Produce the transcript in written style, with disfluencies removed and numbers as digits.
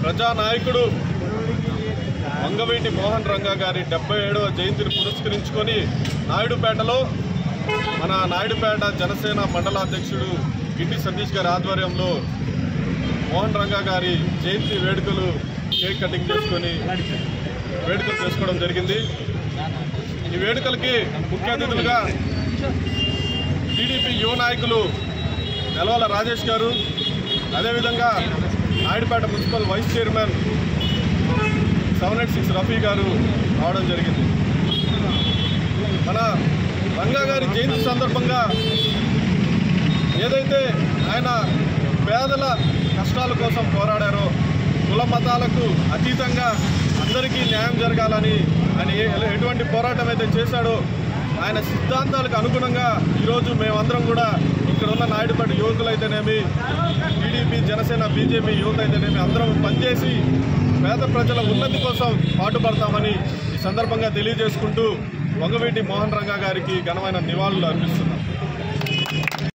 ప్రజానాయకుడు వంగవీటి మోహన్ రంగా గారి 77వ జయంతిని పురస్కరించుకొని నాయుడుపేటలో మన నాయుడుపేట జనసేన మండలాధ్యక్షుడు గిడ్డి సతీష్ గారి ఆధ్వర్యంలో మోహన్ రంగా గారి జయంతి వేడుకలు కేక్ కటింగ్ చేసుకొని వేడుకలు చేసుకోవడం జరిగింది. ఈ వేడుకలకి ముఖ్య అతిథులుగా టీడీపీ యువ నాయకులు నెలవల రాజేష్ గారు, అదేవిధంగా Naidupeta municipal vice chairman 786 Rafi గారు రావడం జరిగింది. మన రంగా గారి జయంతి సందర్భంగా ఏదైతే ఆయన పేదల కష్టాల కోసం పోరాడారో, కుల మతాలకు అతీతంగా అందరికీ న్యాయం జరగాలని ఆయన ఎటువంటి పోరాటం అయితే చేశాడో ఆయన సిద్ధాంతాలకు అనుగుణంగా ఈరోజు మేమందరం కూడా ఇక్కడ ఉన్న నాయుడుపేట యువకులైతేనేమి, టీడీపీ జనసేన బీజేపీ యువత అయితేనేమి అందరం పనిచేసి పేద ప్రజల ఉన్నతి కోసం పాటుపడతామని ఈ సందర్భంగా తెలియజేసుకుంటూ వంగవీటి మోహన్ రంగా గారికి ఘనమైన నివాళులు అర్పిస్తున్నాం.